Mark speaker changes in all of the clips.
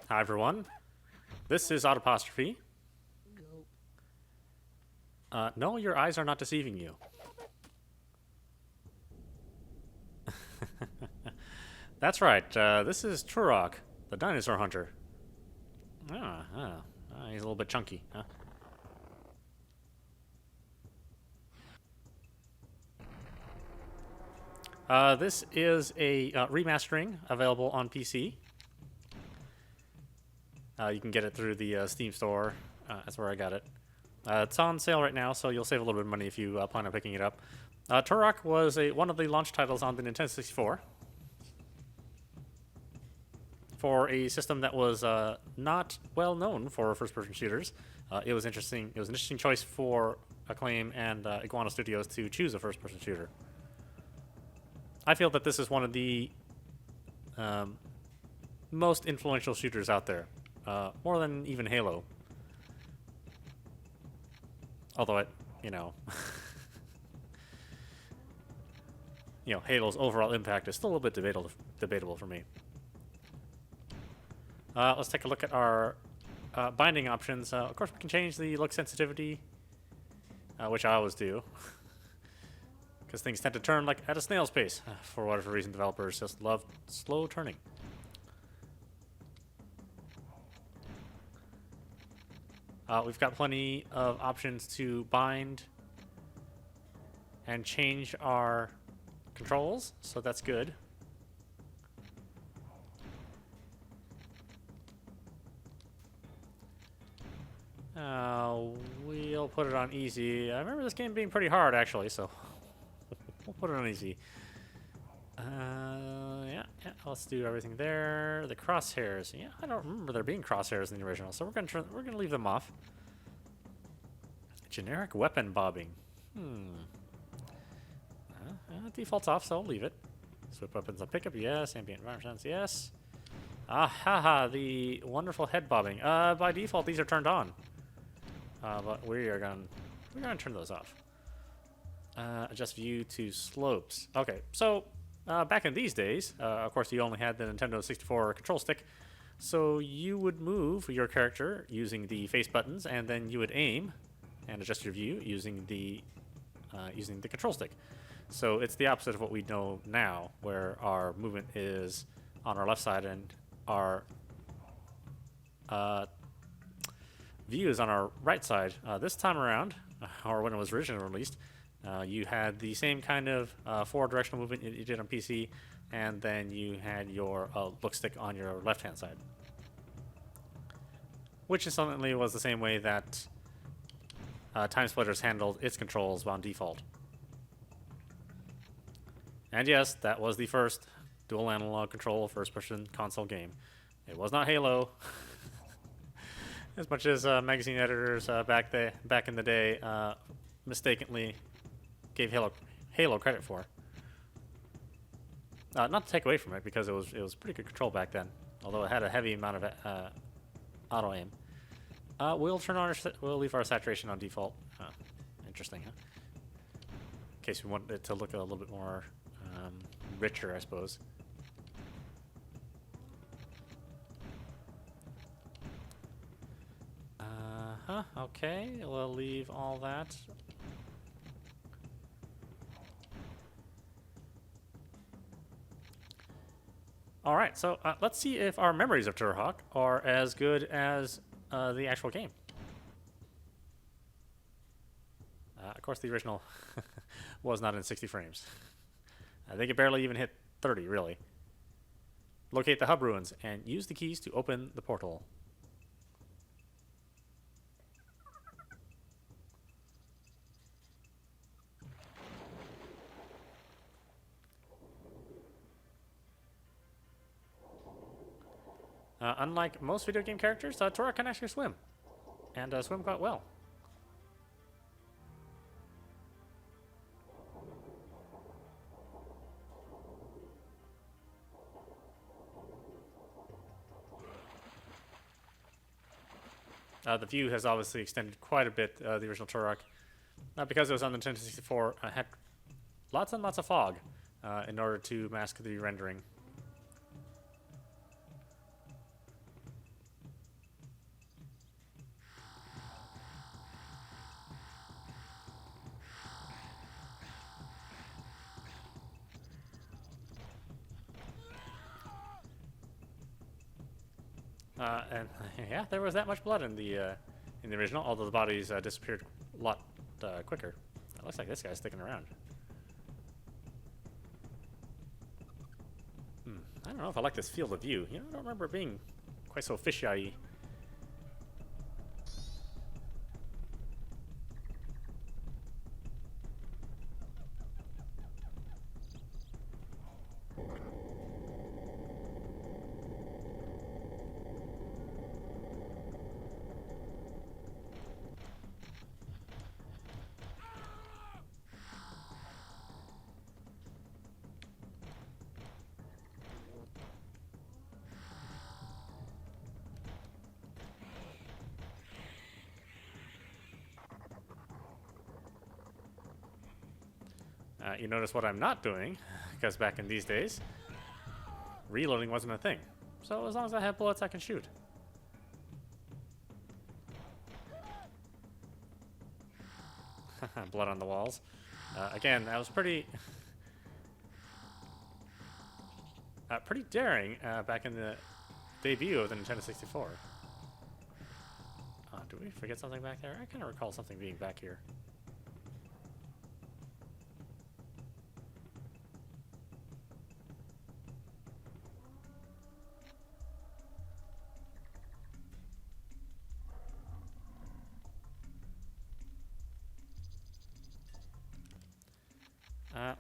Speaker 1: Hi everyone, this is audapostrophe. No, your eyes are not deceiving you. That's right, this is Turok, the dinosaur hunter. He's a little bit chunky, huh? This is a remastering available on PC. You can get it through the Steam store. That's where I got it. It's on sale right now, so you'll save a little bit of money if you plan on picking it up. Turok was one of the launch titles on the Nintendo 64 for a system that was not well known for first-person shooters. It was interesting. It was an interesting choice for Acclaim and Iguana Studios to choose a first-person shooter. I feel that this is one of the most influential shooters out there, more than even Halo. Although it, you know, Halo's overall impact is still a little bit debatable for me. Let's take a look at our binding options. Of course, we can change the look sensitivity, which I always do, because things tend to turn like at a snail's pace. For whatever reason, developers just love slow turning. We've got plenty of options to bind and change our controls, so that's good. We'll put it on easy. I remember this game being pretty hard, actually, so we'll put it on easy. Yeah, let's do everything there. The crosshairs. Yeah, I don't remember there being crosshairs in the original, so we're gonna leave them off. Generic weapon bobbing. Default's off, so I'll leave it. Swip weapons on pickup, yes. Ambient environment sense, yes. Haha, the wonderful head bobbing. By default, these are turned on. But we're gonna turn those off. Adjust view to slopes. Okay, so back in these days, of course, you only had the Nintendo 64 control stick, so you would move your character using the face buttons, and then you would aim and adjust your view using the control stick. So it's the opposite of what we know now, where our movement is on our left side and our view is on our right side. This time around, or when it was originally released, you had the same kind of forward directional movement you did on PC, and then you had your look stick on your left-hand side, which essentially was the same way that Time Splitters handled its controls on default. And yes, that was the first dual analog control first-person console game. It was not Halo, as much as magazine editors back in the day mistakenly gave Halo credit for. Not to take away from it, because it was pretty good control back then, although it had a heavy amount of auto aim. We'll leave our saturation on default. Interesting, huh? In case we want it to look a little bit more richer, I suppose. Okay, we'll leave all that. All right, so let's see if our memories of Turok are as good as the actual game. Of course, the original was not in 60 frames. I think it barely even hit 30, really. Locate the hub ruins and use the keys to open the portal. Unlike most video game characters, Turok can actually swim, and swim quite well. The view has obviously extended quite a bit, the original Turok. Because it was on the Nintendo 64, had lots and lots of fog in order to mask the rendering. And yeah, there was that much blood in the original, although the bodies disappeared a lot quicker. It looks like this guy's sticking around. I don't know if I like this field of view. You know, I don't remember it being quite so fisheye. You notice what I'm not doing, because back in these days, reloading wasn't a thing. So as long as I have bullets, I can shoot. Blood on the walls. Again, that was pretty pretty daring back in the debut of the Nintendo 64. Do we forget something back there? I kind of recall something being back here.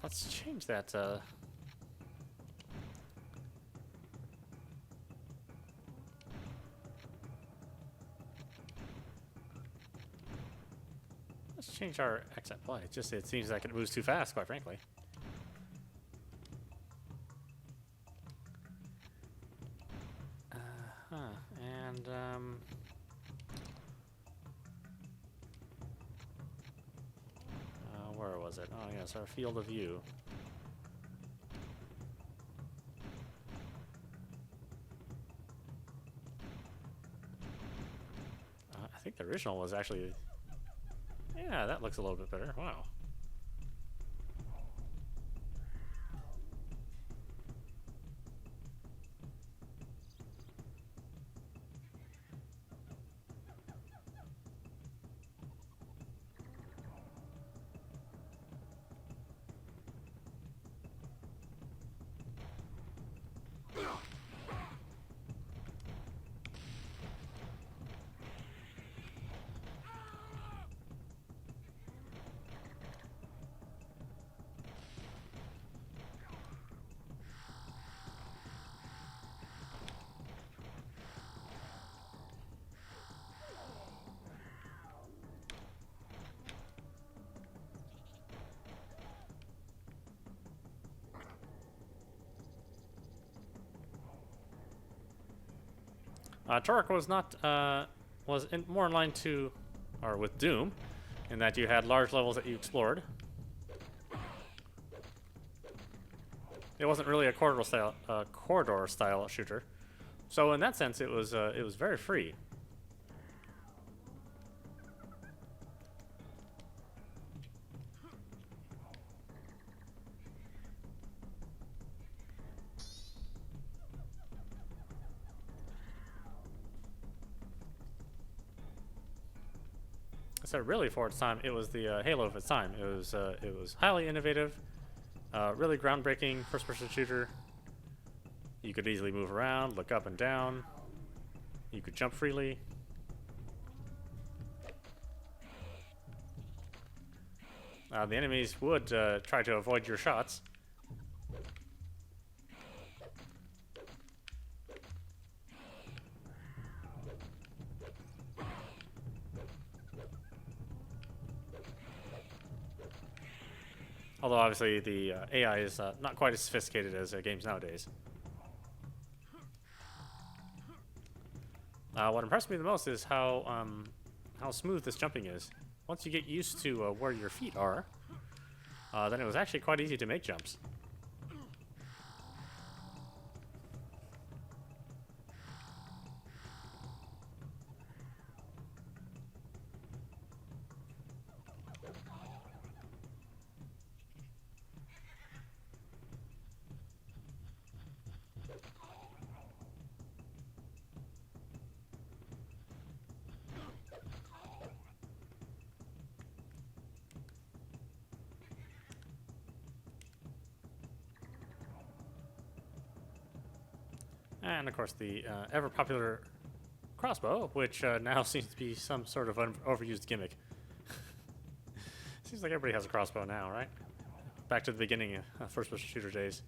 Speaker 1: Let's change that. Let's change our accent play. It seems like it moves too fast, quite frankly. And where was it? Oh yes, our field of view. I think the original was actually... Yeah, that looks a little bit better. Wow. Turok was not more in line to, or with Doom, in that you had large levels that you explored. It wasn't really a corridor style shooter, so in that sense, it was very free. So really, for its time, it was the Halo of its time. It was highly innovative, really groundbreaking first-person shooter. You could easily move around, look up and down. You could jump freely. The enemies would try to avoid your shots. Although obviously the AI is not quite as sophisticated as games nowadays. What impressed me the most is how smooth this jumping is. Once you get used to where your feet are, then it was actually quite easy to make jumps. And of course the ever popular crossbow, which now seems to be some sort of overused gimmick. Seems like everybody has a crossbow now, right? Back to the beginning of first-person shooter days.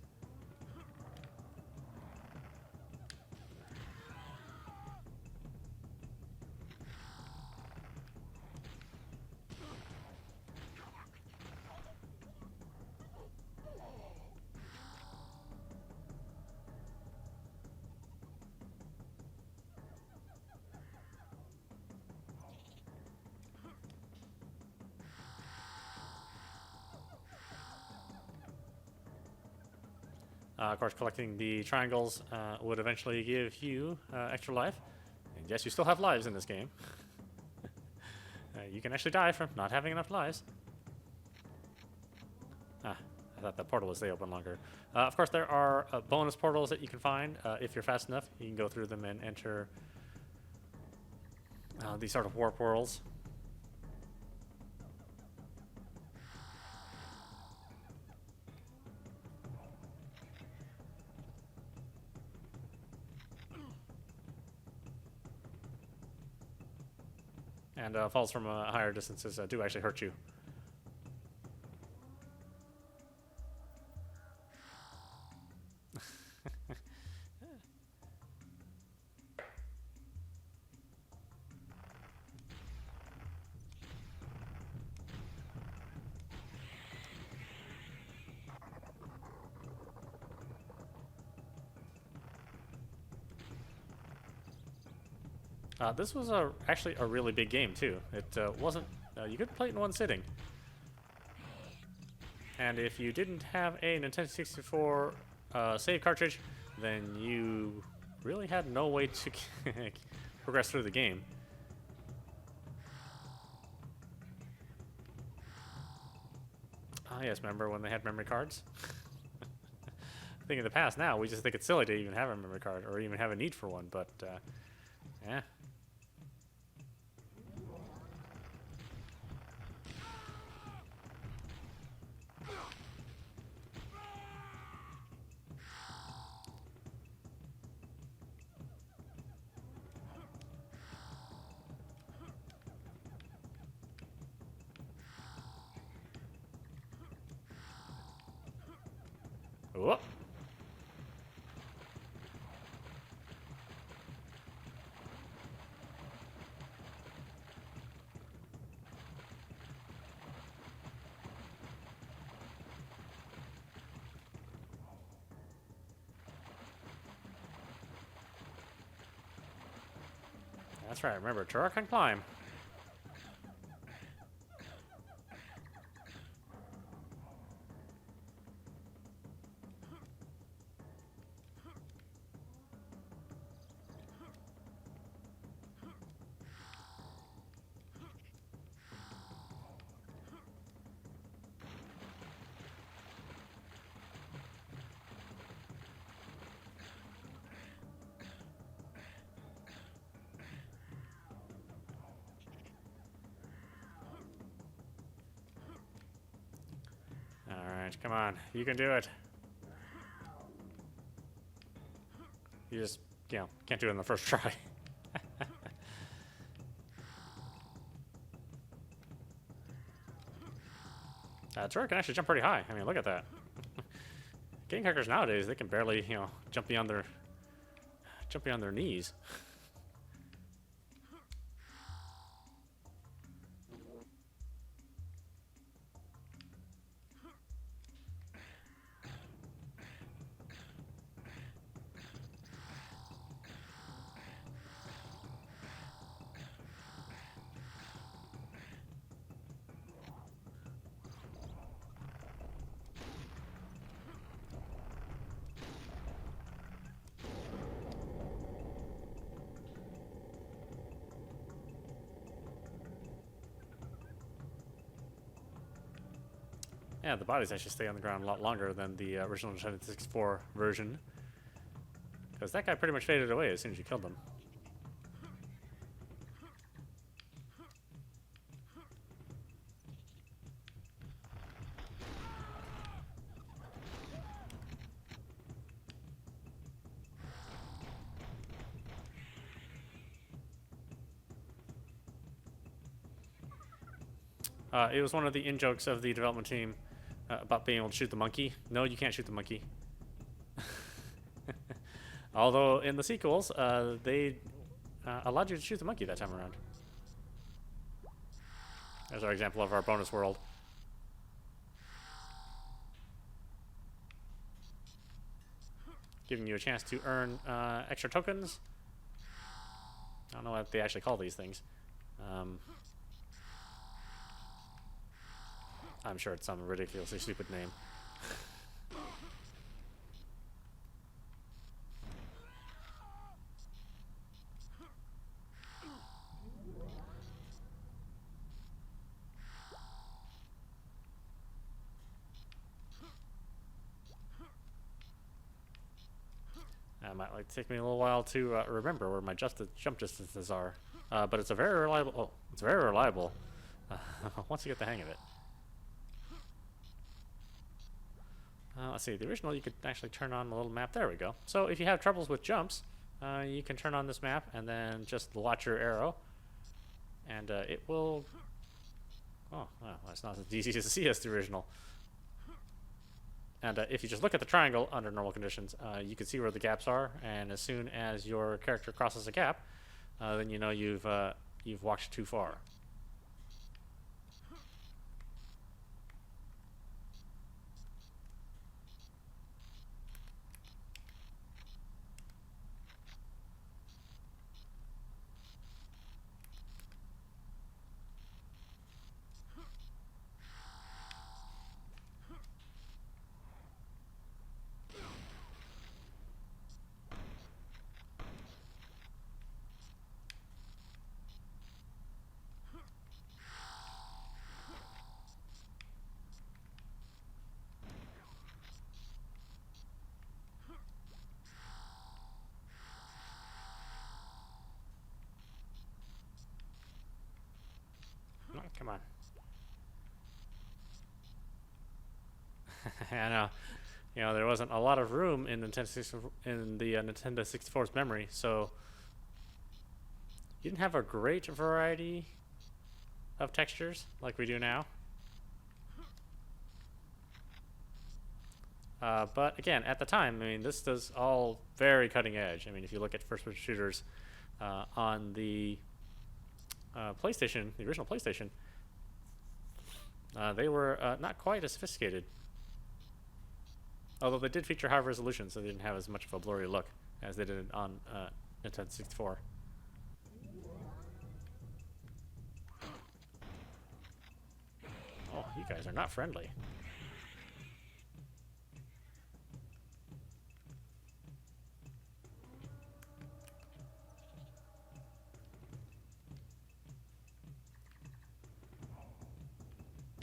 Speaker 1: Of course, collecting the triangles would eventually give you extra life. And yes, you still have lives in this game. You can actually die from not having enough lives. Ah, I thought that portal would stay open longer. Of course, there are bonus portals that you can find. If you're fast enough, you can go through them and enter these sort of warp worlds. And falls from higher distances do actually hurt you. This was actually a really big game too. It wasn't. You could play it in one sitting. And if you didn't have a Nintendo 64 save cartridge, then you really had no way to progress through the game. Ah, yes, remember when they had memory cards? I think in the past now, we just think it's silly to even have a memory card or even have a need for one, but yeah. Whoop. That's right, remember, Turok can climb. Alright, come on. You can do it. You just, can't do it in the first try. Turok can actually jump pretty high. I mean, look at that. Game hackers nowadays, they can barely, jump beyond their knees. Yeah, the bodies actually stay on the ground a lot longer than the original Nintendo 64 version. Because that guy pretty much faded away as soon as you killed him. It was one of the in-jokes of the development team about being able to shoot the monkey. No, you can't shoot the monkey. Although in the sequels, they allowed you to shoot the monkey that time around. There's our example of our bonus world. Giving you a chance to earn extra tokens. I don't know what they actually call these things. I'm sure it's some ridiculously stupid name. It might take me a little while to remember where my jump distances are, but it's a very reliable. Oh, it's very reliable. Once you get the hang of it. Let's see. The original, you could actually turn on a little map. There we go. So if you have troubles with jumps, you can turn on this map and then just watch your arrow, and it will. Oh, well, it's not as easy to see as the original. And if you just look at the triangle under normal conditions, you can see where the gaps are. And as soon as your character crosses a gap, then you know you've walked too far. Oh, come on. I know. You know, there wasn't a lot of room in Nintendo 64, in the Nintendo 64's memory, so you didn't have a great variety of textures like we do now. But again, at the time, I mean, this is all very cutting edge. I mean, if you look at first-person shooters on the PlayStation, the original PlayStation, they were not quite as sophisticated. Although they did feature high resolution, so they didn't have as much of a blurry look as they did on Nintendo 64. Oh, you guys are not friendly.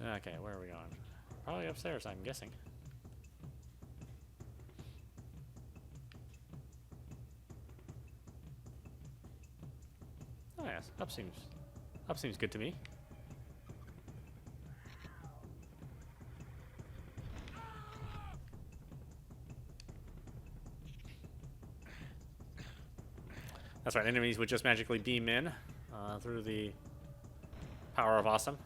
Speaker 1: Okay, where are we going? Probably upstairs, I'm guessing. Oh yes, up seems good to me. That's right, enemies would just magically beam in through the power of awesome.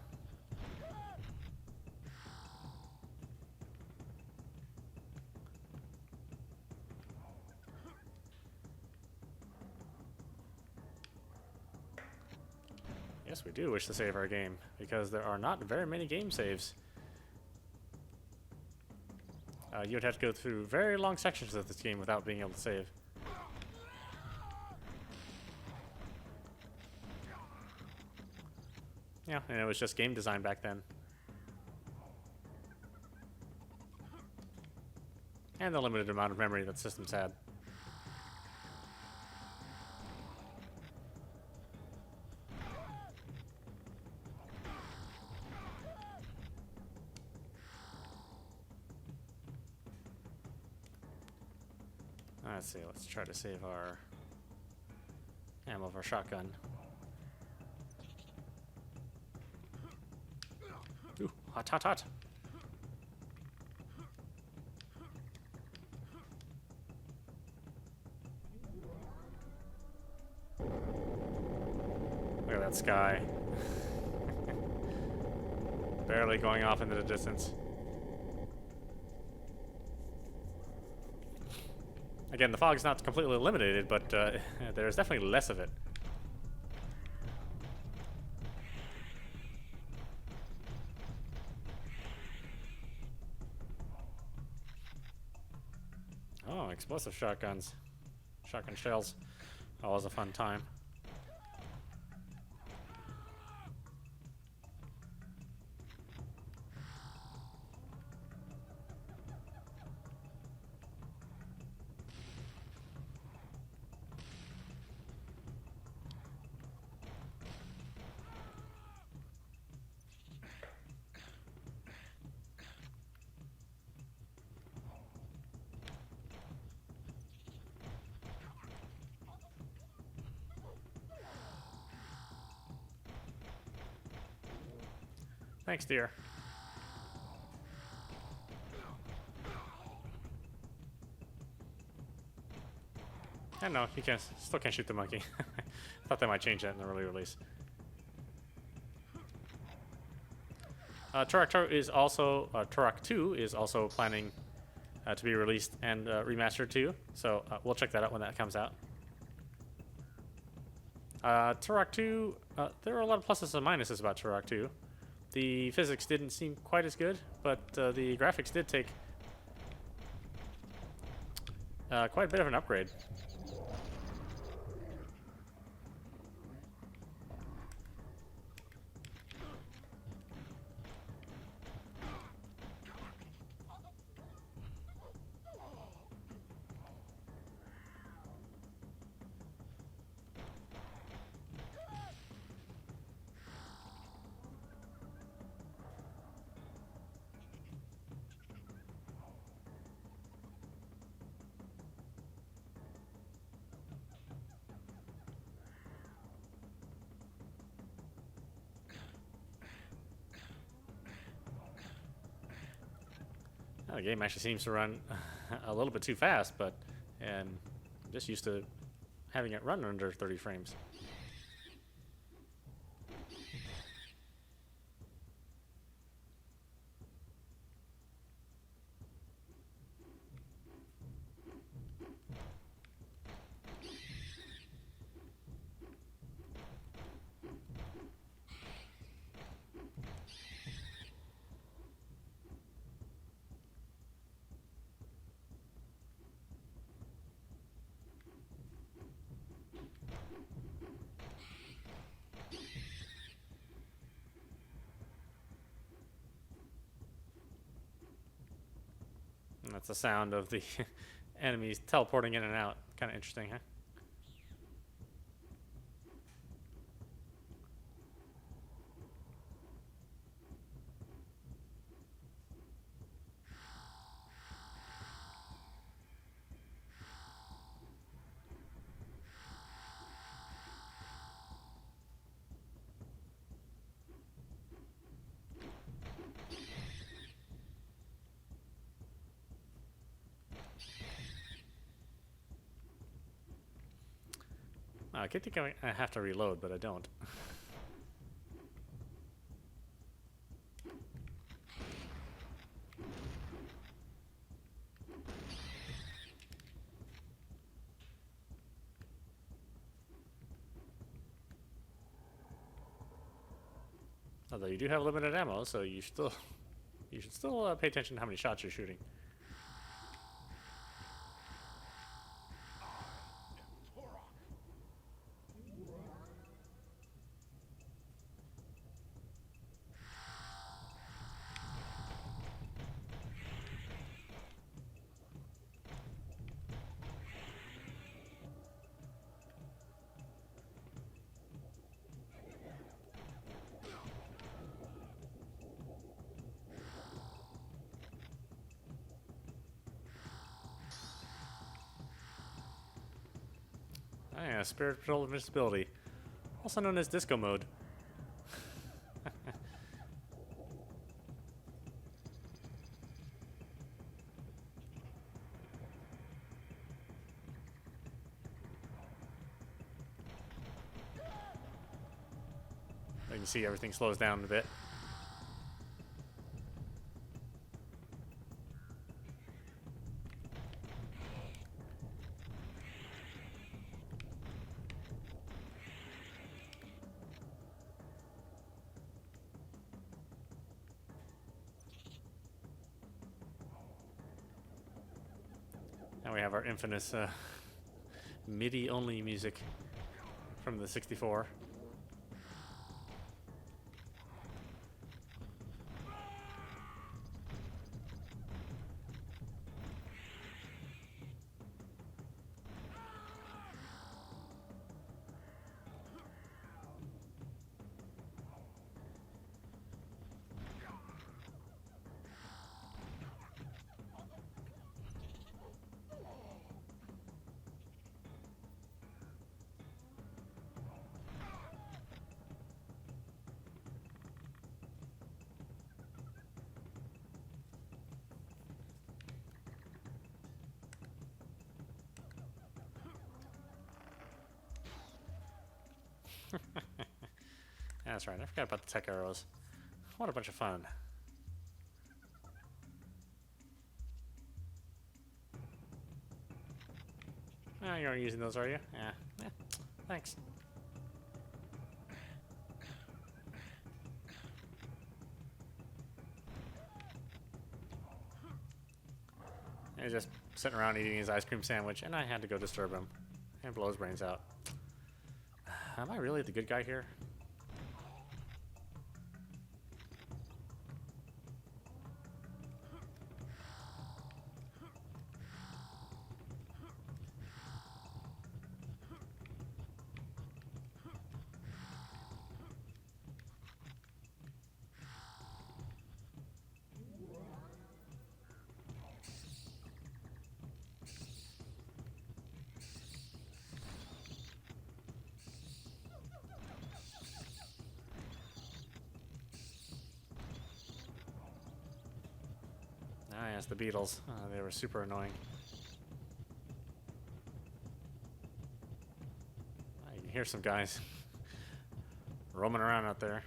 Speaker 1: Yes, we do wish to save our game, because there are not very many game saves. You would have to go through very long sections of this game without being able to save. Yeah, and it was just game design back then. And the limited amount of memory that systems had. Let's see, let's try to save our ammo of our shotgun. Ooh, hot, hot, hot. Look at that sky. Barely going off into the distance. Again, the fog's not completely eliminated, but there's definitely less of it. Oh, explosive shotguns. Shotgun shells. Always a fun time. Thanks, dear. I know, you can't, still can't shoot the monkey. Thought they might change that in the early release. Turok is also, Turok 2 is also planning to be released and remastered too, so we'll check that out when that comes out. Turok 2, there are a lot of pluses and minuses about Turok 2. The physics didn't seem quite as good, but the graphics did take quite a bit of an upgrade. The game actually seems to run a little bit too fast, but I'm just used to having it run under 30 frames. And that's the sound of the enemies teleporting in and out. Kind of interesting, huh? I keep thinking I have to reload, but I don't. Although you do have limited ammo, so you should still pay attention to how many shots you're shooting. Oh yeah, spiritual invincibility, also known as disco mode. You can see everything slows down a bit. we have our infamous MIDI-only music from the 64. That's right, I forgot about the tech arrows. What a bunch of fun. Oh, you aren't using those, are you? Yeah. Thanks. He's just sitting around eating his ice cream sandwich, and I had to go disturb him and blow his brains out. Am I really the good guy here? Ah, yes, the Beatles. They were super annoying. You can hear some guys roaming around out there.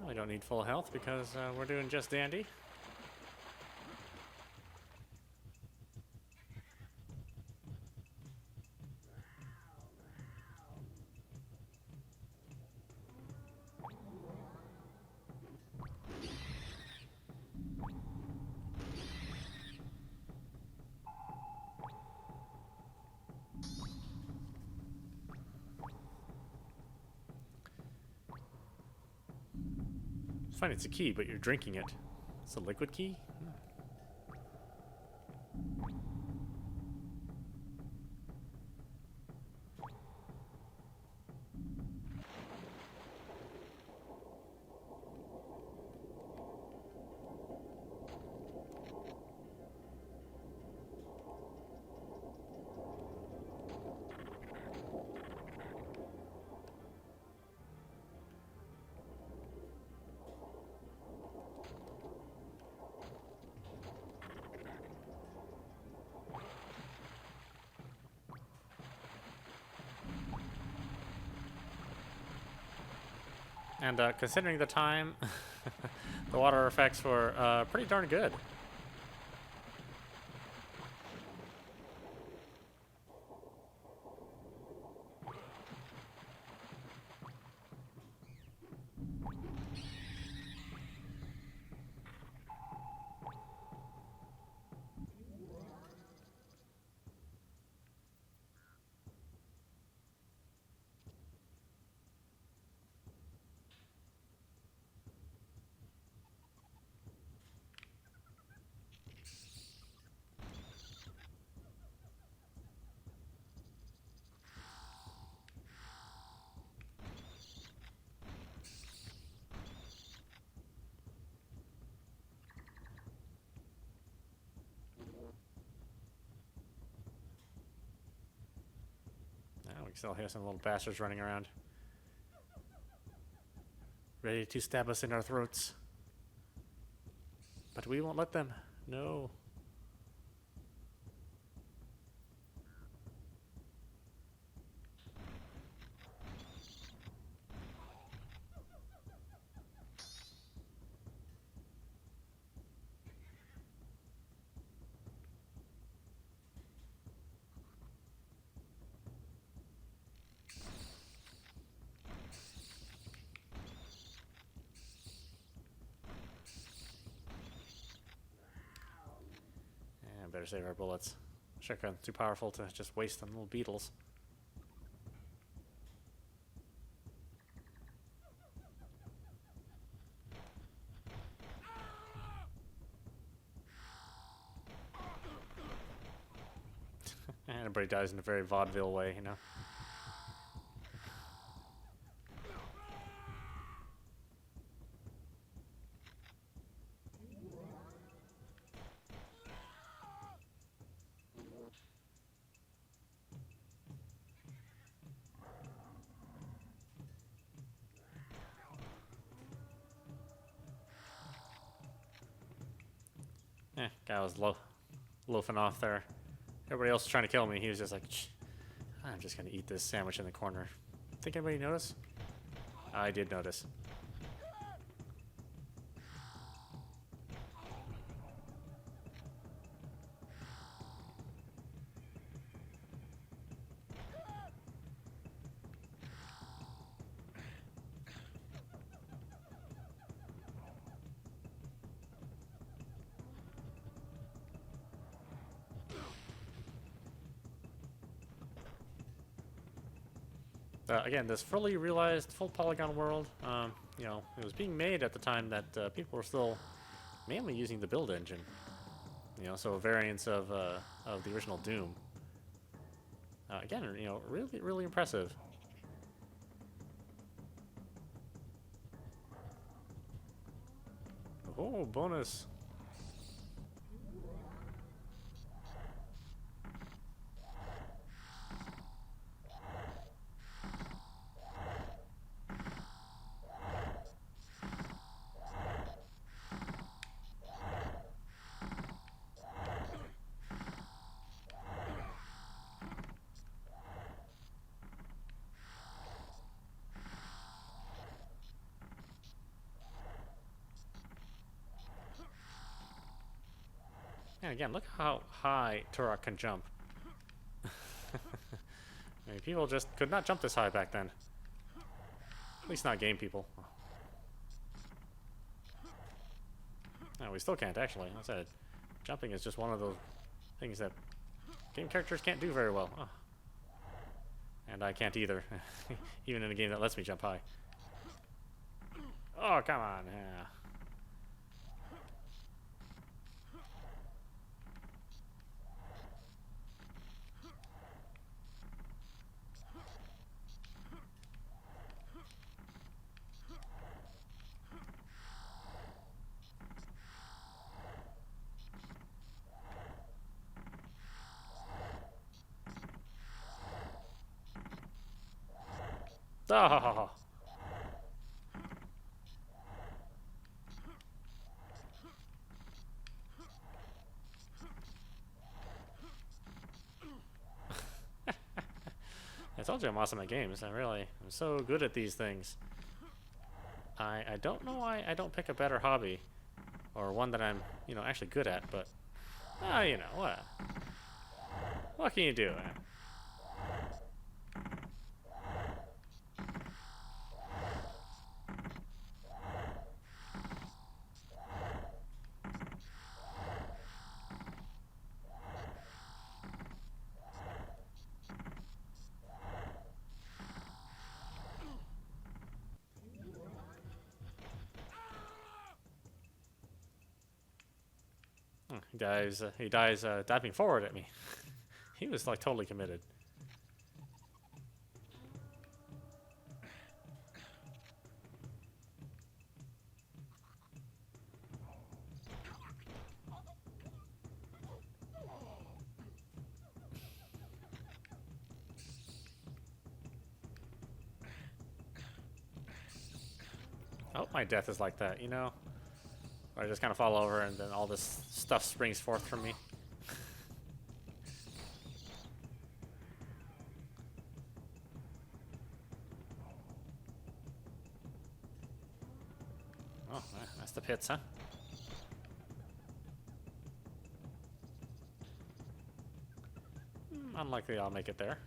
Speaker 1: We don't need full health because we're doing just dandy. It's fine, it's a key, but you're drinking it. It's a liquid key? And considering the time, the water effects were pretty darn good. Now we can still hear some little bastards running around, ready to stab us in our throats. But we won't let them. No. better save our bullets. Shotgun's too powerful to just waste on little beetles. And everybody dies in a very vaudeville way, you know. Guy was loafing off there. Everybody else was trying to kill me. He was just like, I'm just gonna eat this sandwich in the corner. Think anybody noticed? I did notice. Again, this fully realized, full polygon world, you know, it was being made at the time that people were still mainly using the build engine. You know, so variants of the original Doom. Again, you know, really, really impressive. Oh, bonus. And again, look how high Turok can jump. I mean, people just could not jump this high back then. At least not game people. No, we still can't, actually. I said, jumping is just one of those things that game characters can't do very well. Oh. And I can't either. Even in a game that lets me jump high. Oh, come on. Yeah. Oh. I told you I'm awesome at games. I'm so good at these things. I don't know why I don't pick a better hobby. Or one that I'm, you know, actually good at, but, you know, what can you do? He dies diving forward at me. He was like totally committed. Oh, my death is like that, you know? I just kind of fall over and then all this stuff springs forth from me. Oh, that's the pits, huh? Unlikely I'll make it there.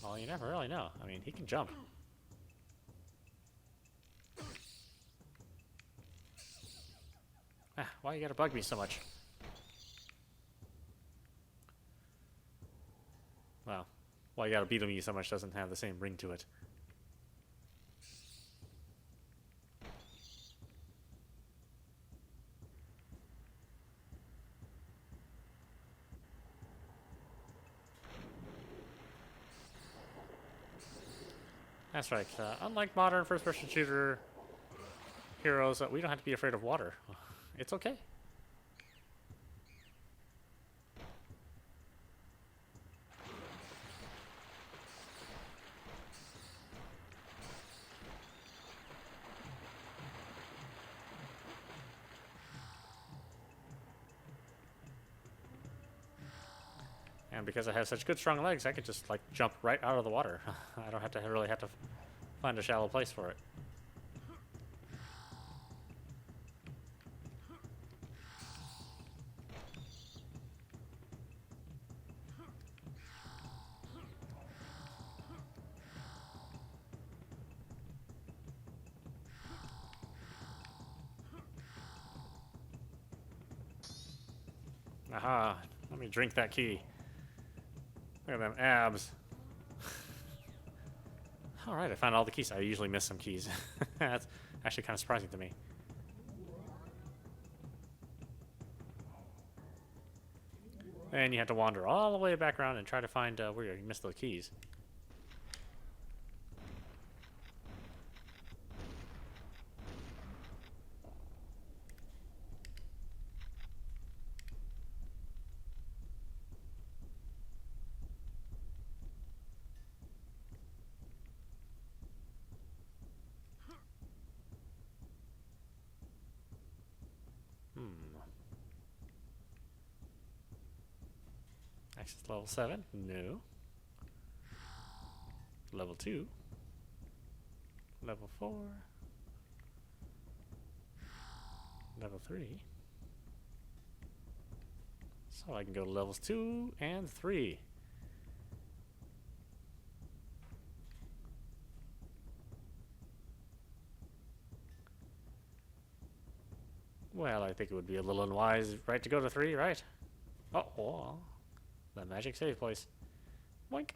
Speaker 1: Well, you never really know. I mean, he can jump. Why you gotta bug me so much? Well, why you gotta beat me so much doesn't have the same ring to it. That's right. Unlike modern first-person shooter heroes, we don't have to be afraid of water. It's okay. And because I have such good strong legs, I could just like jump right out of the water. I don't have to really have to find a shallow place for it. Aha, let me drink that key. Look at them abs. Alright, I found all the keys. I usually miss some keys. That's actually kind of surprising to me. And you have to wander all the way back around and try to find where you missed those keys. Access level 7? No. Level 2. Level 4. Level 3. So I can go to levels 2 and 3. Well, I think it would be a little unwise, right, to go to 3, right? Oh, the magic save place. Boink.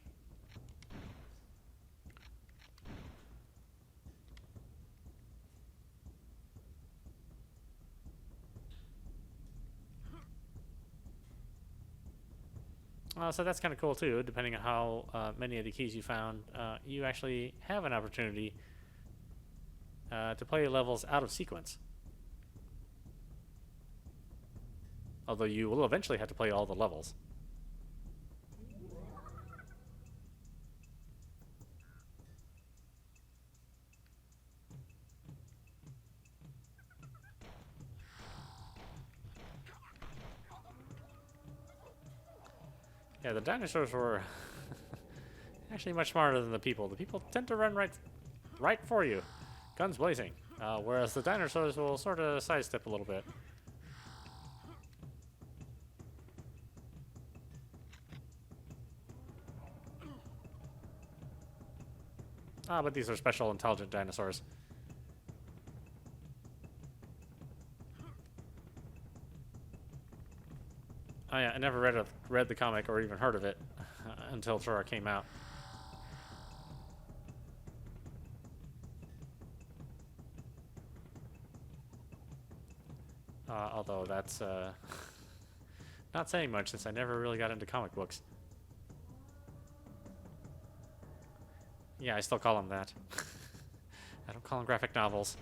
Speaker 1: So that's kind of cool too. Depending on how many of the keys you found, you actually have an opportunity to play levels out of sequence. Although you will eventually have to play all the levels. Yeah, the dinosaurs were actually much smarter than the people. The people tend to run right for you, guns blazing, whereas the dinosaurs will sort of sidestep a little bit. But these are special intelligent dinosaurs. Oh yeah, I never read the comic or even heard of it until Turok came out. Although that's not saying much since I never really got into comic books. Yeah, I still call them that. I don't call them graphic novels.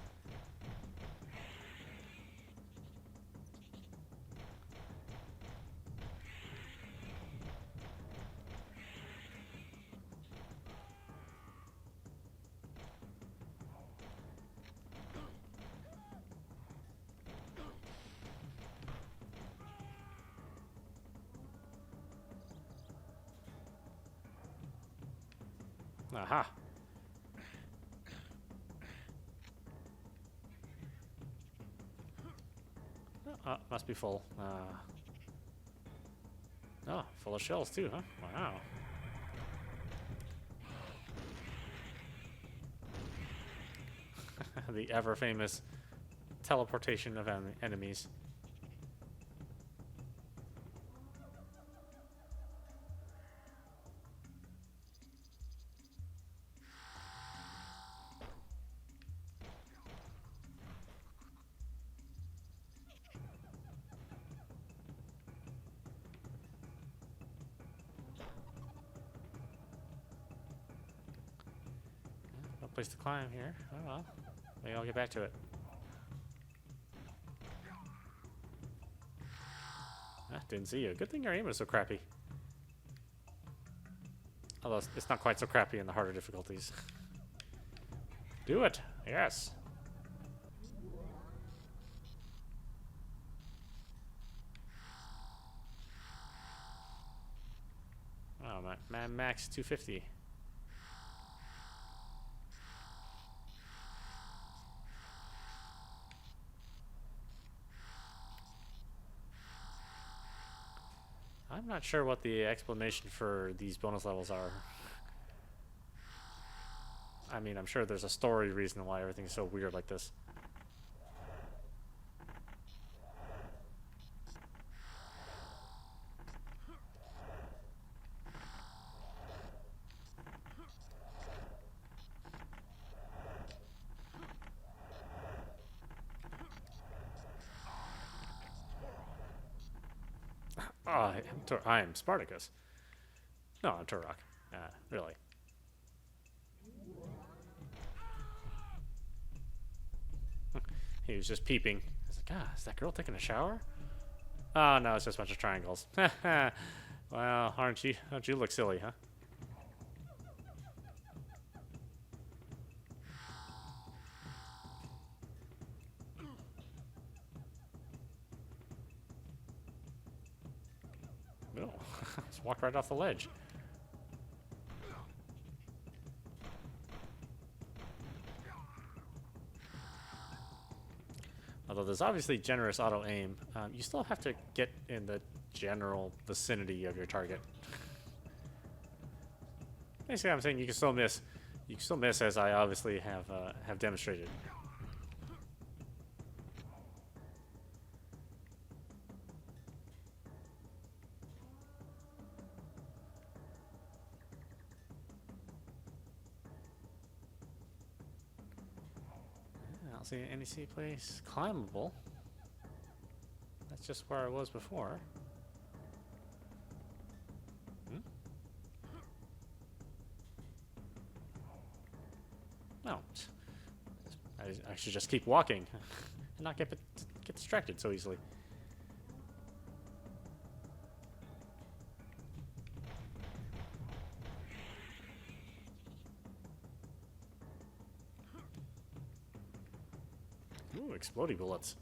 Speaker 1: Aha. Must be full. Oh, full of shells too, huh? Wow. The ever famous teleportation of enemies. place to climb here. Oh well. Maybe I'll get back to it. Ah, didn't see you. Good thing your aim is so crappy. Although it's not quite so crappy in the harder difficulties. Do it! Yes! Oh, my max 250. I'm not sure what the explanation for these bonus levels are. I mean, I'm sure there's a story reason why everything's so weird like this. Oh, I am Spartacus. No, I'm Turok. Really. He was just peeping. I was like, ah, is that girl taking a shower? Oh, no, it's just a bunch of triangles. Well, don't you look silly, huh? No, just walked right off the ledge. Although there's obviously generous auto aim, you still have to get in the general vicinity of your target. Basically, I'm saying you can still miss. You can still miss, as I obviously have demonstrated. I don't see any sea place climbable. That's just where I was before. Hmm? No. I should just keep walking and not get distracted so easily. Ooh, explodey bullets.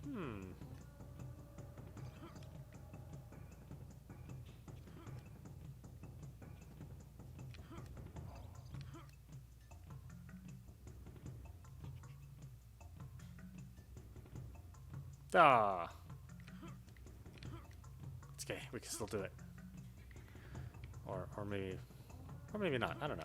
Speaker 1: Hmm. Ah. It's okay. We can still do it. Or maybe not. I don't know.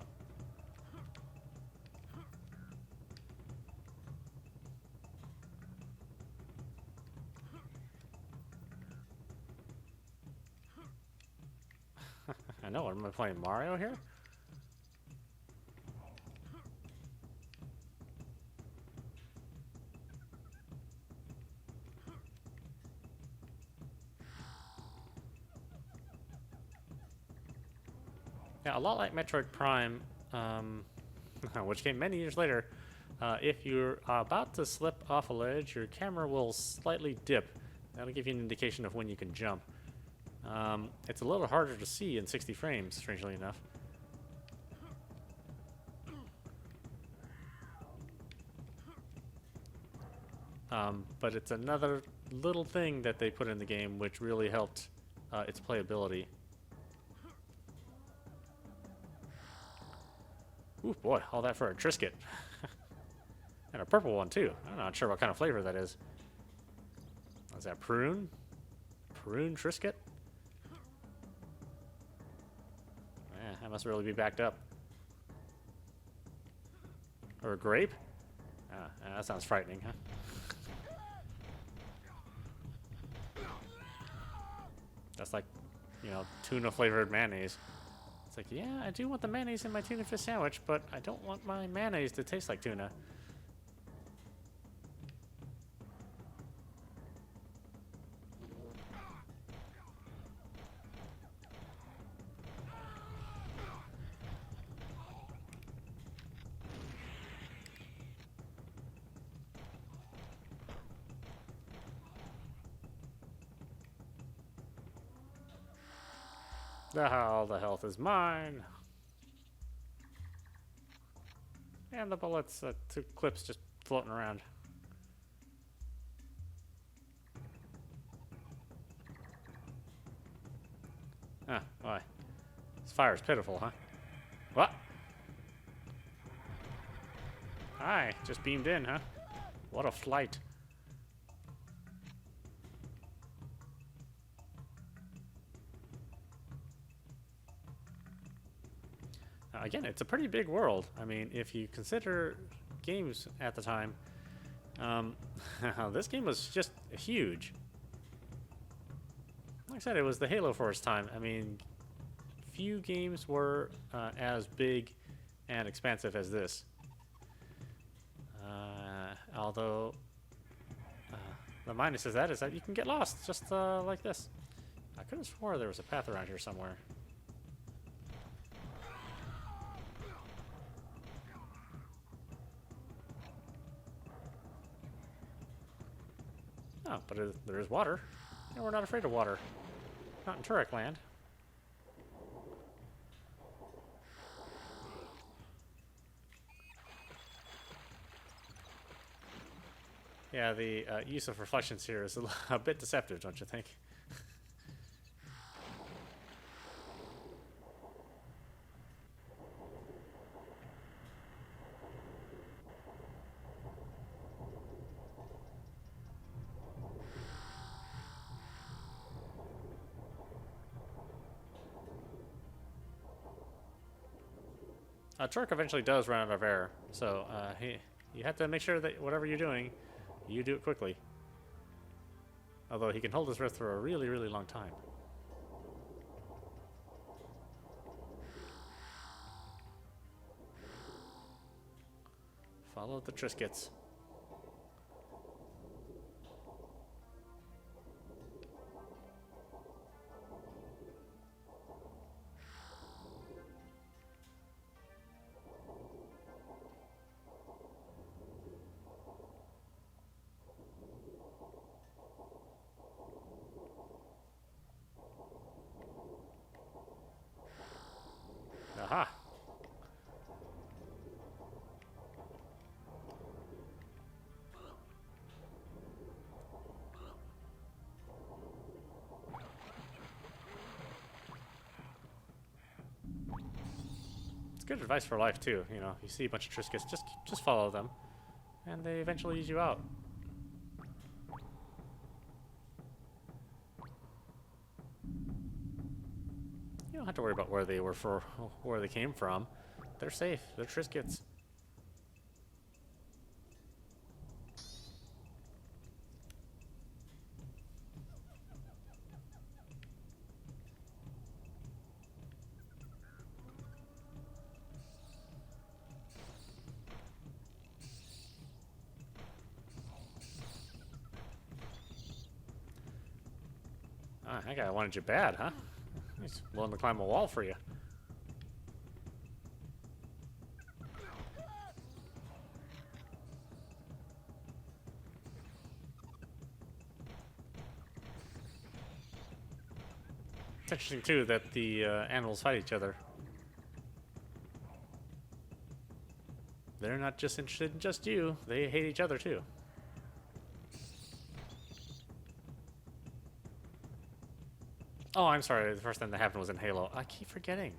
Speaker 1: I know. Am I playing Mario here? Yeah, a lot like Metroid Prime, which came many years later. If you're about to slip off a ledge, your camera will slightly dip. That'll give you an indication of when you can jump. It's a little harder to see in 60 frames, strangely enough. But it's another little thing that they put in the game which really helped its playability. Ooh, boy, all that for a Trisket. And a purple one, too. I'm not sure what kind of flavor that is. Is that prune? Prune Trisket? I must really be backed up. Or a grape? That sounds frightening, huh? That's like, you know, tuna flavored mayonnaise. It's like, yeah, I do want the mayonnaise in my tuna fish sandwich, but I don't want my mayonnaise to taste like tuna. All the health is mine. And the bullets, 2 clips just floating around. Ah, why? This fire is pitiful, huh? What? Hi, just beamed in, huh? What a flight. Again, it's a pretty big world. I mean, if you consider games at the time, this game was just huge. Like I said, it was the Halo for its time. I mean, few games were as big and expansive as this. Although, the minus is that you can get lost just like this. I could have swore there was a path around here somewhere. Oh, but there is water. And we're not afraid of water. Not in Turok land. Yeah, the use of reflections here is a bit deceptive, don't you think? Turok eventually does run out of air, so you have to make sure that whatever you're doing, you do it quickly. Although he can hold his breath for a really, really long time. Follow the Triscuits. Aha! It's good advice for life too. You know, you see a bunch of Triscuits, just follow them, and they eventually ease you out. You don't have to worry about where they came from. They're safe. They're Triscuits. Ah, that guy wanted you bad, huh? He's willing to climb a wall for you. It's interesting too that the animals fight each other. They're not just interested in just you, they hate each other too. Oh, I'm sorry, the first thing that happened was in Halo. I keep forgetting.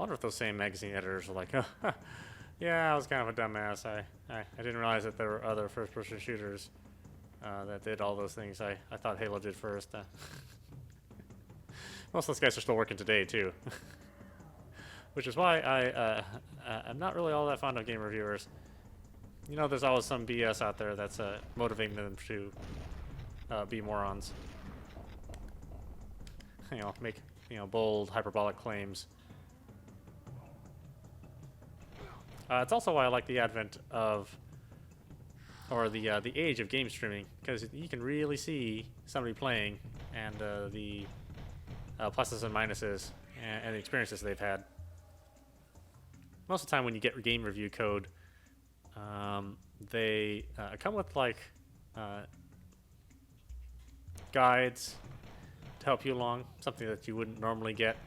Speaker 1: wonder if those same magazine editors were like, oh, yeah, I was kind of a dumbass. I didn't realize that there were other first-person shooters that did all those things I thought Halo did first. Most of those guys are still working today, too. Which is why I'm not really all that fond of game reviewers. You know, there's always some BS out there that's motivating them to be morons. You know, make bold, hyperbolic claims. It's also why I like the advent of, or the age of game streaming, because you can really see somebody playing and the pluses and minuses and the experiences they've had. Most of the time when you get game review code, they come with like guides to help you along, something that you wouldn't normally get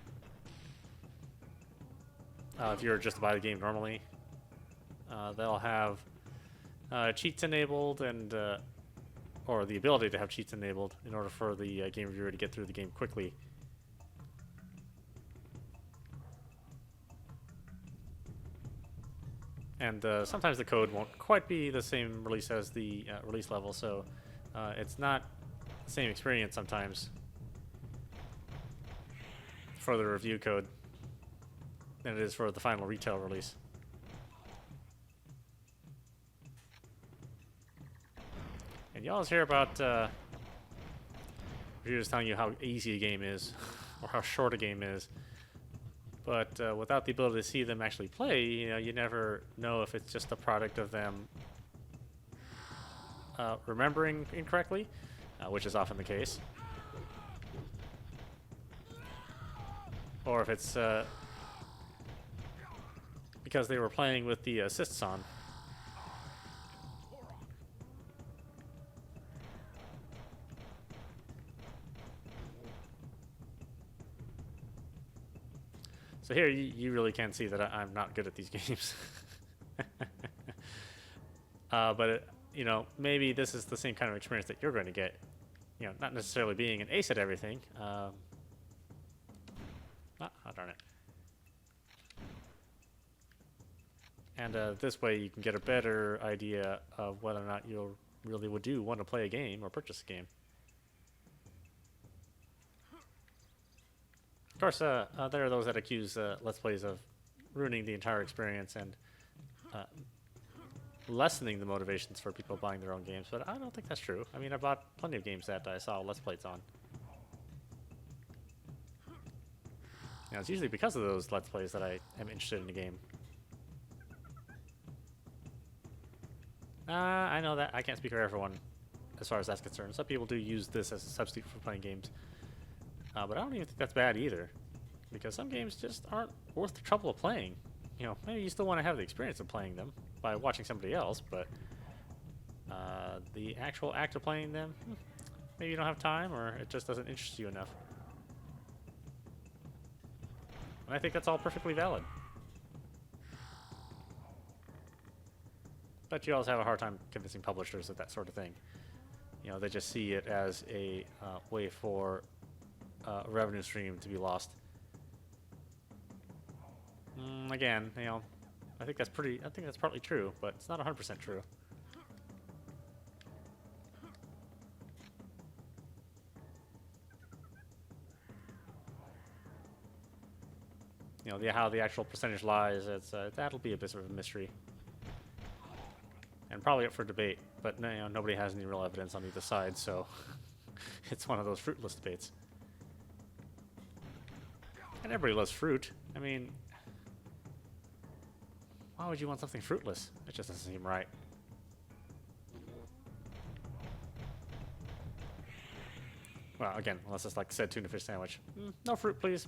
Speaker 1: if you were just to buy the game normally. They'll have cheats enabled and or the ability to have cheats enabled in order for the game reviewer to get through the game quickly. And sometimes the code won't quite be the same release as the release level, so it's not the same experience sometimes for the review code than it is for the final retail release. And you always hear about reviewers telling you how easy a game is or how short a game is. But without the ability to see them actually play, you never know if it's just a product of them remembering incorrectly, which is often the case, or if it's because they were playing with the assists on. So here, you really can see that I'm not good at these games. But maybe this is the same kind of experience that you're going to get. Not necessarily being an ace at everything. Oh, darn it. And this way, you can get a better idea of whether or not you really want to play a game or purchase a game. Of course, there are those that accuse Let's Plays of ruining the entire experience and lessening the motivations for people buying their own games, but I don't think that's true. I mean, I bought plenty of games that I saw Let's Plays on. It's usually because of those Let's Plays that I am interested in the game. I know that I can't speak for everyone as far as that's concerned. Some people do use this as a substitute for playing games. But I don't even think that's bad either, because some games just aren't worth the trouble of playing. Maybe you still want to have the experience of playing them by watching somebody else, but the actual act of playing them, maybe you don't have time, or it just doesn't interest you enough. And I think that's all perfectly valid. But you also have a hard time convincing publishers of that sort of thing. They just see it as a way for a revenue stream to be lost. Again, I think that's partly true, but it's not 100% true. How the actual percentage lies, that'll be a bit of a mystery, and probably up for debate. But nobody has any real evidence on either side, so it's one of those fruitless debates. And everybody loves fruit. I mean, why would you want something fruitless? It just doesn't seem right. Well, again, unless it's like said tuna fish sandwich. No fruit, please.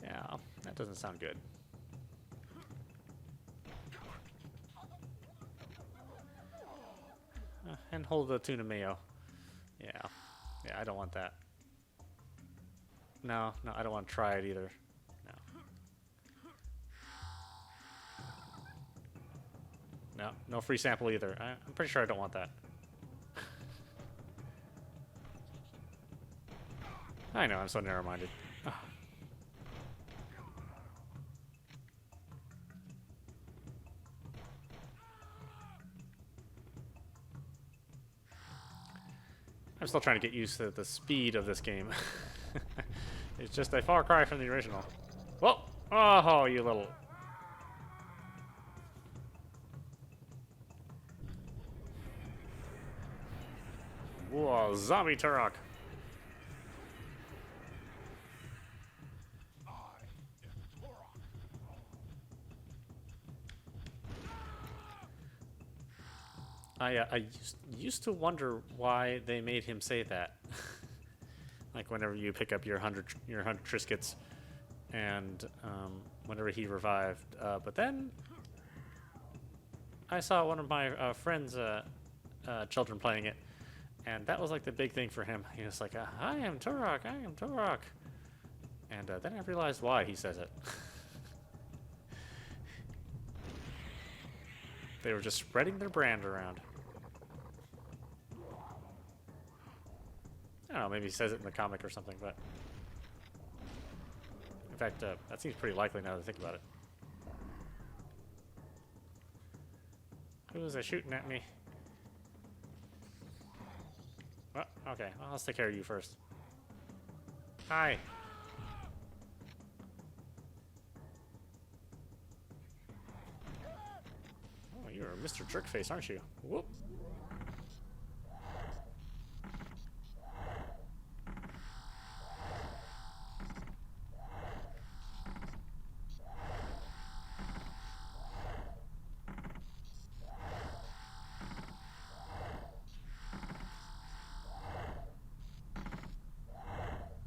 Speaker 1: Yeah, that doesn't sound good. And hold the tuna mayo. Yeah, I don't want that. No, I don't want to try it either. No free sample either. I'm pretty sure I don't want that. I know, I'm so narrow-minded. still trying to get used to the speed of this game. It's just a far cry from the original. Whoa! Oh, you little... Whoa, zombie Turok. I used to wonder why they made him say that. Like whenever you pick up your 100 Triscuits, and whenever he revived. But then I saw one of my friends' children playing it, and that was like the big thing for him. He was like, "I am Turok, I am Turok," and then I realized why he says it. They were just spreading their brand around. I don't know, maybe he says it in the comic or something, but... In fact, that seems pretty likely now that I think about it. Who's shooting at me? Well, okay, well, let's take care of you first. Hi. You're Mr. Jerkface, aren't you? Whoop.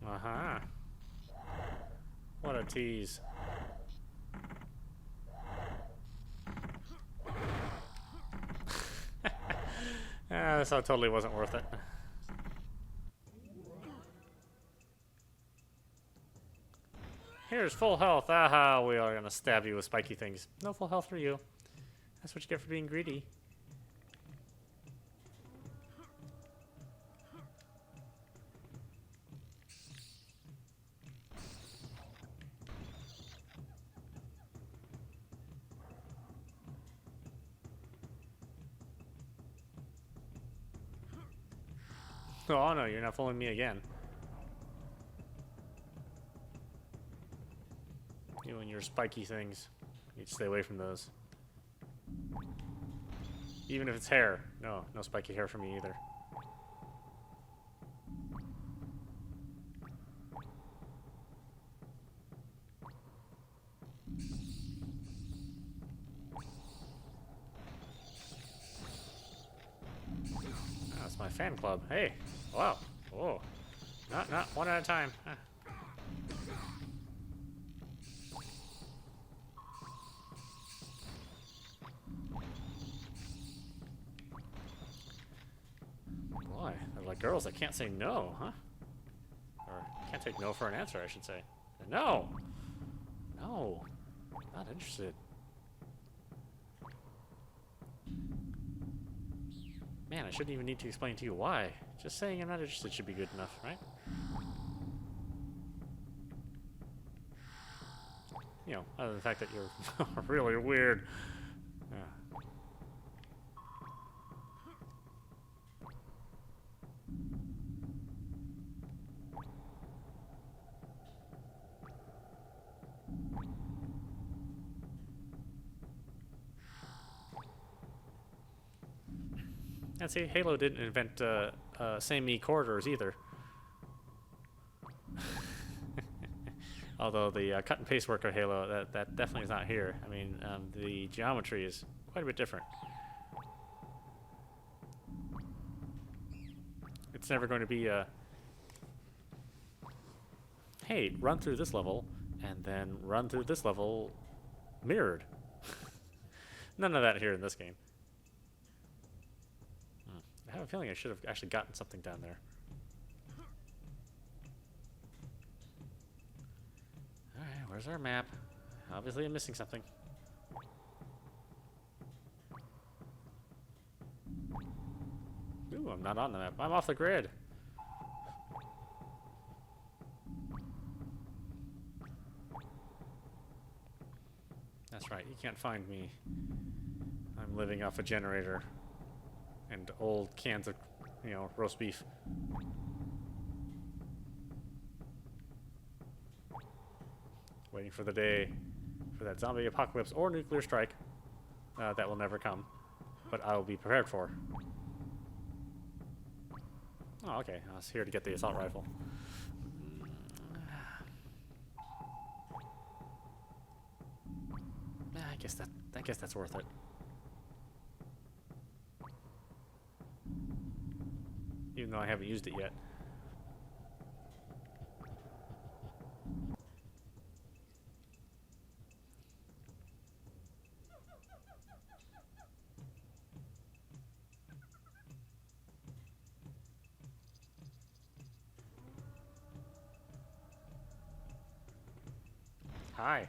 Speaker 1: Uh-huh. What a tease. So it totally wasn't worth it. Here's full health. Aha, we are gonna stab you with spiky things. No full health for you. That's what you get for being greedy. Oh no, you're not fooling me again. You and your spiky things. You need to stay away from those. Even if it's hair. No, no spiky hair for me either. Oh, that's my fan club. Hey. Wow. Whoa. Not one at a time. Huh. Boy, they're like girls that can't say no, huh? Or can't take no for an answer, I should say. No! No. Not interested. Man, I shouldn't even need to explain to you why. Just saying I'm not interested should be good enough, right? You know, other than the fact that you're really weird. Yeah. And see, Halo didn't invent same-me corridors either. Although the cut and paste work of Halo, that definitely is not here. I mean, the geometry is quite a bit different. It's never going to be a, hey, run through this level, and then run through this level mirrored. None of that here in this game. I have a feeling I should have actually gotten something down there. Alright, where's our map? Obviously I'm missing something. Ooh, I'm not on the map. I'm off the grid. That's right, you can't find me. I'm living off a generator and old cans of, you know, roast beef. Waiting for the day for that zombie apocalypse or nuclear strike that will never come, but I will be prepared for. Oh, okay. I was here to get the assault rifle. I guess that's worth it. Even though I haven't used it yet. Hi.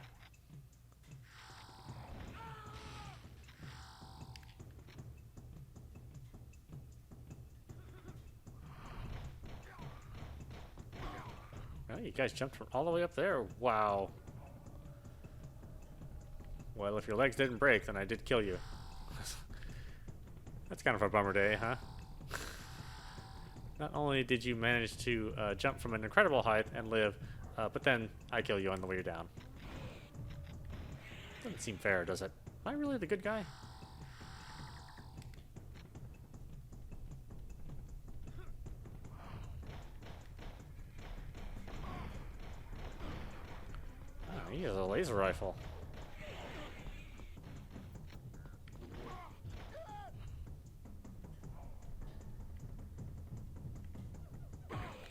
Speaker 1: Oh, you guys jumped from all the way up there. Wow. Well, if your legs didn't break, then I did kill you. That's kind of a bummer day, huh? Not only did you manage to jump from an incredible height and live, but then I kill you on the way down. Doesn't seem fair, does it? Am I really the good guy? Oh, he has a laser rifle.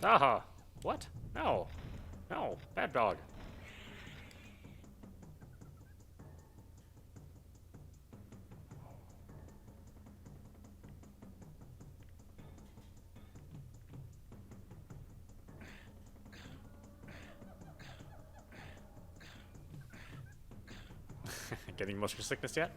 Speaker 1: Aha! What? No! No! Bad dog! Getting motion sickness yet?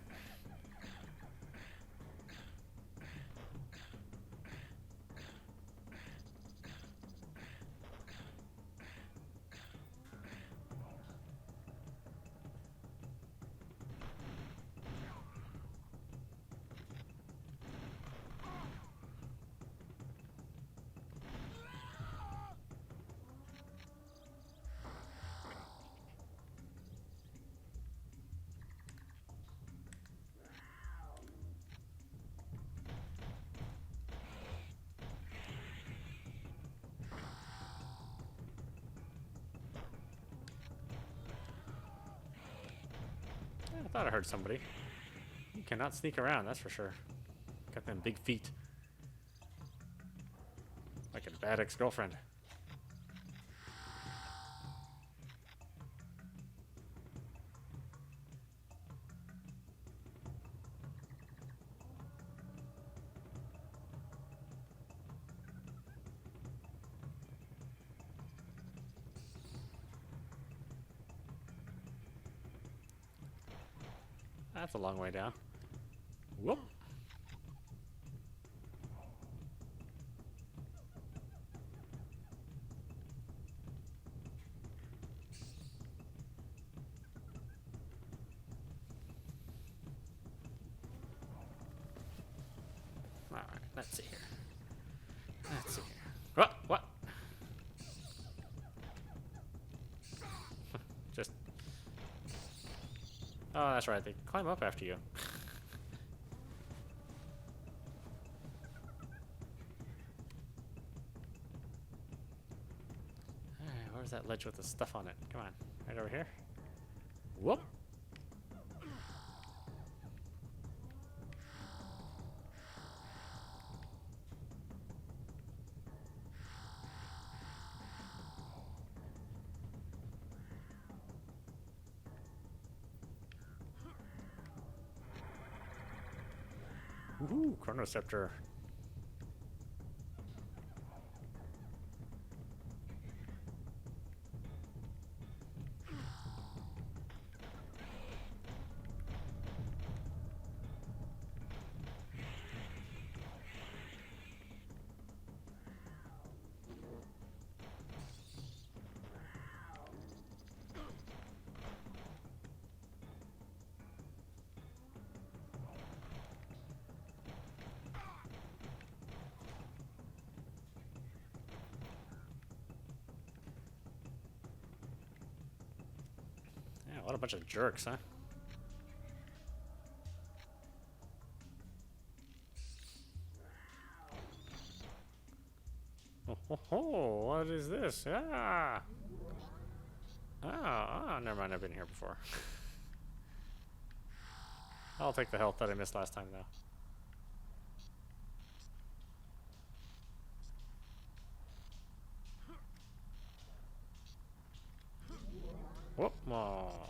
Speaker 1: I thought I heard somebody. You cannot sneak around, that's for sure. Got them big feet. Like a bad ex-girlfriend. That's a long way down. Whoop. All right, let's see here. Let's see here. What? Just. Oh, that's right. They climb up after you. Alright, where's that ledge with the stuff on it? Come on. Right over here. Whoop. Ooh, Chronoceptor. What a bunch of jerks, huh? Oh, what is this? Ah! Oh, never mind, I've been here before. I'll take the health that I missed last time, though. Whoop! Oh.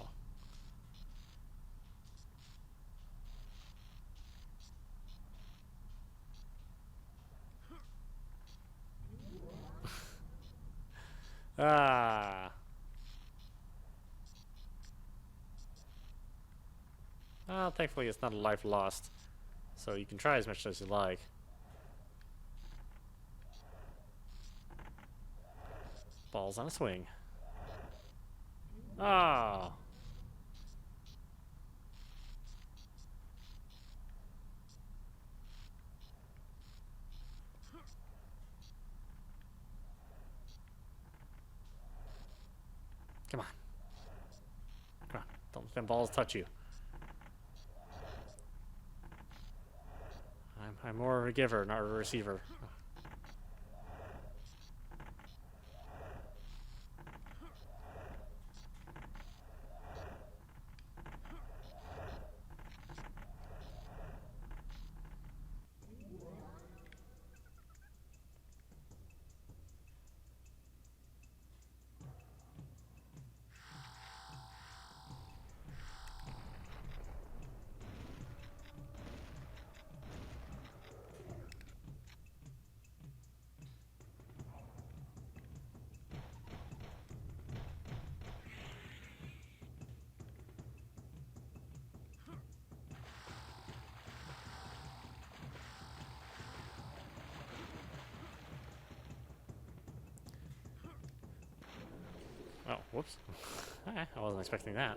Speaker 1: Ah! Well, thankfully it's not a life lost, so you can try as much as you like. Balls on a swing. Oh! Come on. Come on. Don't let them balls touch you. I'm more of a giver, not a receiver. Oh, whoops. I wasn't expecting that.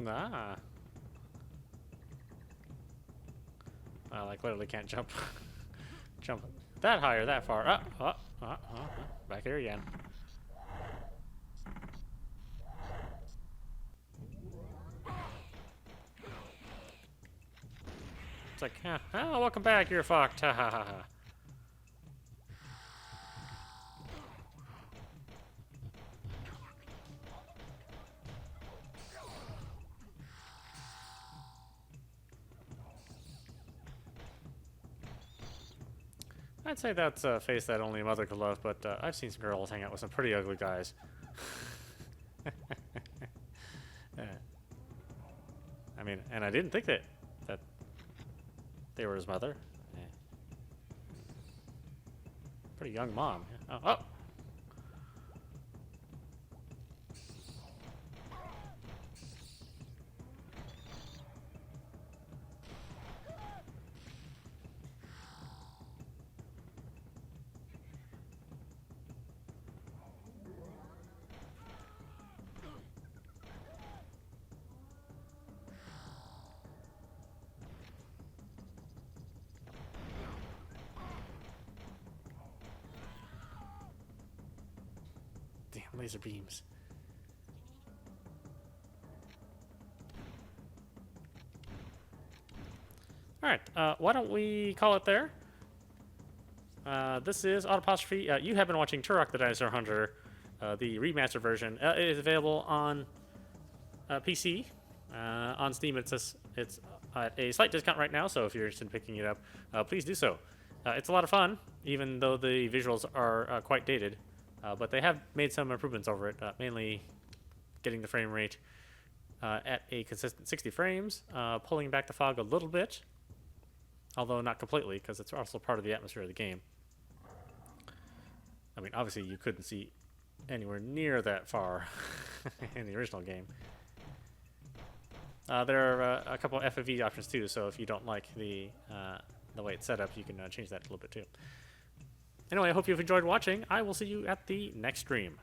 Speaker 1: Ah. Well, I clearly can't jump. Jump that high or that far. Back here again. It's like, oh, welcome back, you're fucked. Ha ha ha ha. I'd say that's a face that only a mother could love, but I've seen some girls hang out with some pretty ugly guys. I mean, and I didn't think that they were his mother. Pretty young mom. Oh! Damn, laser beams. Alright, why don't we call it there? This is audap. You have been watching Turok the Dinosaur Hunter, the remastered version. It is available on PC. On Steam, it's at a slight discount right now, so if you're interested in picking it up, please do so. It's a lot of fun, even though the visuals are quite dated. But they have made some improvements over it, mainly getting the frame rate at a consistent 60 frames, pulling back the fog a little bit, although not completely, because it's also part of the atmosphere of the game. I mean, obviously you couldn't see anywhere near that far in the original game. There are a couple of FOV options too, so if you don't like the way it's set up, you can change that a little bit too. Anyway, I hope you've enjoyed watching. I will see you at the next stream.